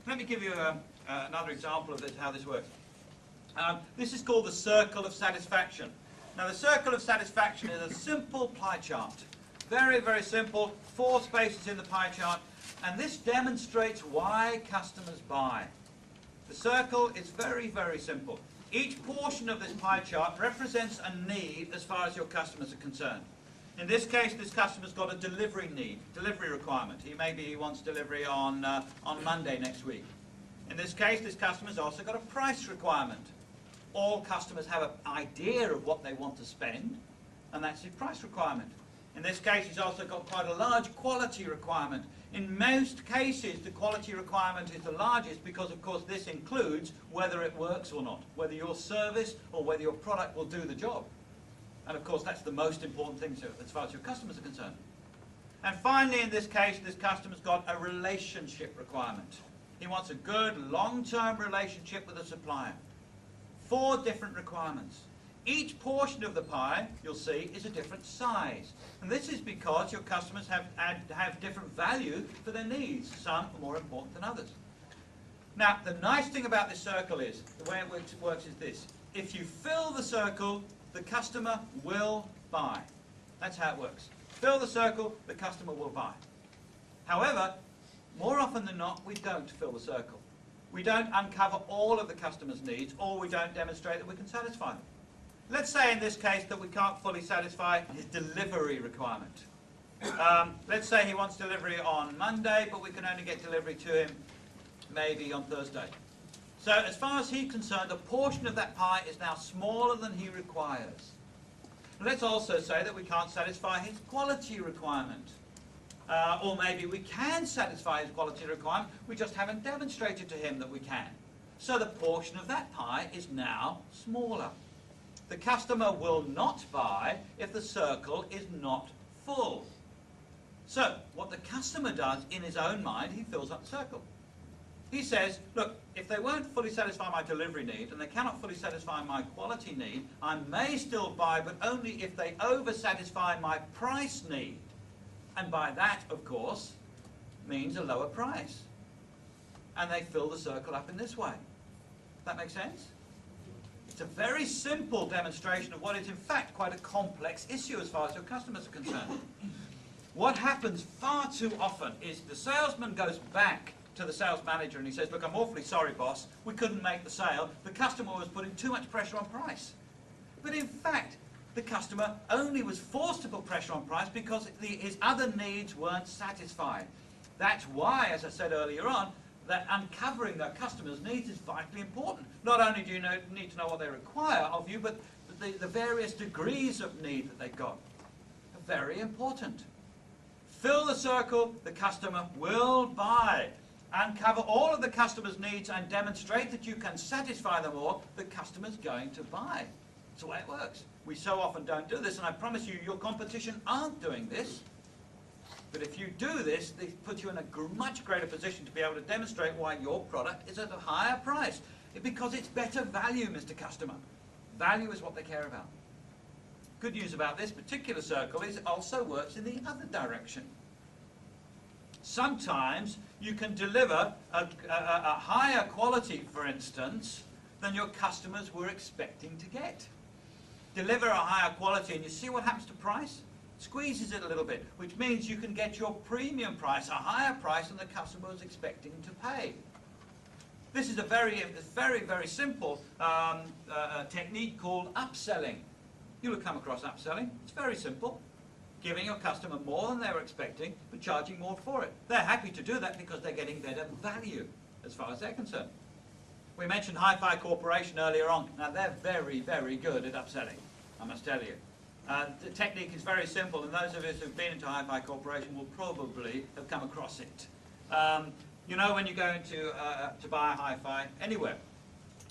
Let me give you another example of this, how this works. This is called the circle of satisfaction. Now the circle of satisfaction is a simple pie chart. Very, very simple, 4 spaces in the pie chart, and this demonstrates why customers buy. The circle is very, very simple. Each portion of this pie chart represents a need as far as your customers are concerned. In this case, this customer's got a delivery need, delivery requirement. Maybe he wants delivery on Monday next week. In this case, this customer's also got a price requirement. All customers have an idea of what they want to spend, and that's his price requirement. In this case, he's also got quite a large quality requirement. In most cases, the quality requirement is the largest because, of course, this includes whether it works or not, whether your service or whether your product will do the job. And, of course, that's the most important thing as far as your customers are concerned. And finally, in this case, this customer's got a relationship requirement. He wants a good, long-term relationship with a supplier. 4 different requirements. Each portion of the pie, you'll see, is a different size. And this is because your customers have different value for their needs. Some are more important than others. Now, the nice thing about this circle is, the way it works is this. If you fill the circle, the customer will buy. That's how it works. Fill the circle, the customer will buy. However, more often than not, we don't fill the circle. We don't uncover all of the customer's needs, or we don't demonstrate that we can satisfy them. Let's say in this case that we can't fully satisfy his delivery requirement. Let's say he wants delivery on Monday, but we can only get delivery to him maybe on Thursday. So as far as he's concerned, a portion of that pie is now smaller than he requires. Let's also say that we can't satisfy his quality requirement. Or maybe we can satisfy his quality requirement, we just haven't demonstrated to him that we can. So the portion of that pie is now smaller. The customer will not buy if the circle is not full. So what the customer does in his own mind, he fills up the circle. He says, look, if they won't fully satisfy my delivery need and they cannot fully satisfy my quality need, I may still buy, but only if they over-satisfy my price need. And by that, of course, means a lower price. And they fill the circle up in this way. That makes sense? It's a very simple demonstration of what is in fact quite a complex issue as far as your customers are concerned. What happens far too often is the salesman goes back to the sales manager and he says, look, I'm awfully sorry, boss, we couldn't make the sale. The customer was putting too much pressure on price. But in fact, the customer only was forced to put pressure on price because his other needs weren't satisfied. That's why, as I said earlier on, that uncovering their customers' needs is vitally important. Not only do you need to know what they require of you, but the various degrees of need that they've got are very important. Fill the circle, the customer will buy. Uncover all of the customer's needs and demonstrate that you can satisfy them all, the customer's going to buy. That's the way it works. We so often don't do this, and I promise you, your competition aren't doing this. But if you do this, they put you in a much greater position to be able to demonstrate why your product is at a higher price. Because it's better value, Mr. Customer. Value is what they care about. Good news about this particular circle is it also works in the other direction. Sometimes you can deliver a higher quality, for instance, than your customers were expecting to get. Deliver a higher quality and you see what happens to price? Squeezes it a little bit, which means you can get your premium price, a higher price than the customer was expecting to pay. This is a very, very simple technique called upselling. You'll have come across upselling. It's very simple. Giving your customer more than they were expecting, but charging more for it. They're happy to do that because they're getting better value, as far as they're concerned. We mentioned Hi-Fi Corporation earlier on. Now, they're very, very good at upselling, I must tell you. The technique is very simple, and those of us who've been into Hi-Fi Corporation will probably have come across it. You know, when you go into to buy a Hi-Fi anywhere,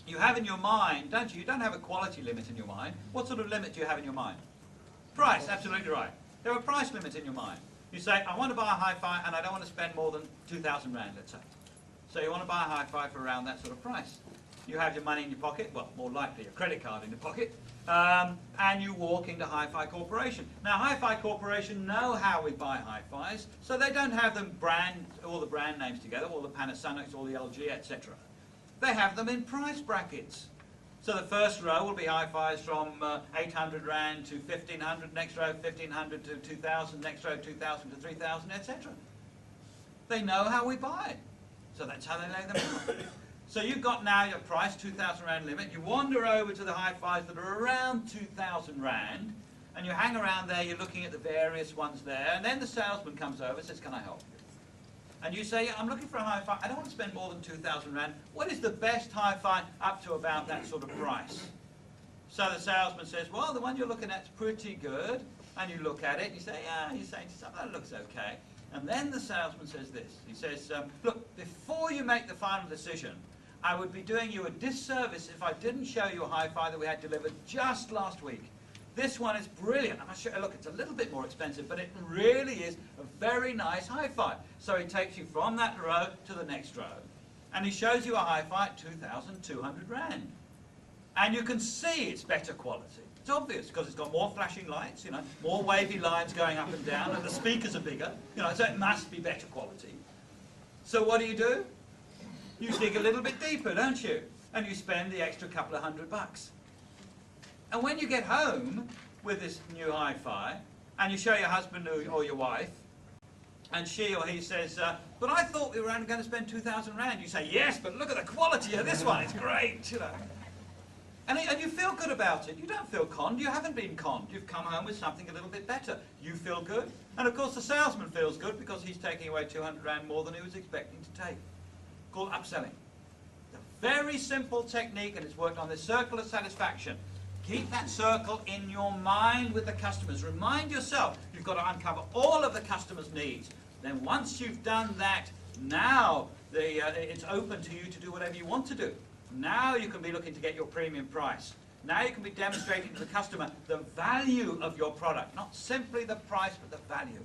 you have in your mind, don't you? You don't have a quality limit in your mind. What sort of limit do you have in your mind? Price, absolutely right. There are price limits in your mind. You say, I want to buy a Hi-Fi and I don't want to spend more than 2,000 Rand, let's say. So you want to buy a Hi-Fi for around that sort of price. you have your money in your pocket, well, more likely your credit card in your pocket, and you walk into Hi-Fi Corporation. Now, Hi-Fi Corporation know how we buy Hi-Fis, so they don't have them all the brand names together, all the Panasonics, all the LG, etc. They have them in price brackets. So the first row will be Hi-Fis from 800 Rand to 1500, next row 1500 to 2000, next row 2000 to 3000, etc. They know how we buy, so that's how they lay them out. So you've got now your price, 2,000 Rand limit. You wander over to the Hi-Fis that are around 2,000 Rand, and you hang around there, you're looking at the various ones there, and then the salesman comes over and says, can I help you? And you say, I'm looking for a Hi-Fi, I don't want to spend more than 2,000 Rand. What is the best Hi-Fi up to about that sort of price? So the salesman says, well, the one you're looking at is pretty good. And you look at it, and you say, yeah, you're saying to yourself, that looks okay. And then the salesman says this. He says, look, before you make the final decision, I would be doing you a disservice if I didn't show you a Hi-Fi that we had delivered just last week. This one is brilliant. I must show you, look, it's a little bit more expensive, but it really is a very nice Hi-Fi. So he takes you from that row to the next row, and he shows you a Hi-Fi at 2,200 Rand. And you can see it's better quality. It's obvious, because it's got more flashing lights, you know, more wavy lines going up and down, and the speakers are bigger, you know, so it must be better quality. So what do? You dig a little bit deeper, don't you? And you spend the extra couple of $100. And when you get home with this new Hi-Fi, and you show your husband or your wife, and she or he says, but I thought we were only going to spend 2,000 Rand. You say, yes, but look at the quality of this one, it's great, you know. And you feel good about it. You don't feel conned. You haven't been conned. You've come home with something a little bit better. You feel good. And of course the salesman feels good because he's taking away 200 Rand more than he was expecting to take. Called upselling. A very simple technique, and it's worked on this circle of satisfaction. Keep that circle in your mind with the customers. Remind yourself you've got to uncover all of the customer's needs. Then once you've done that, now it's open to you to do whatever you want to do. Now you can be looking to get your premium price. Now you can be demonstrating to the customer the value of your product. Not simply the price, but the value.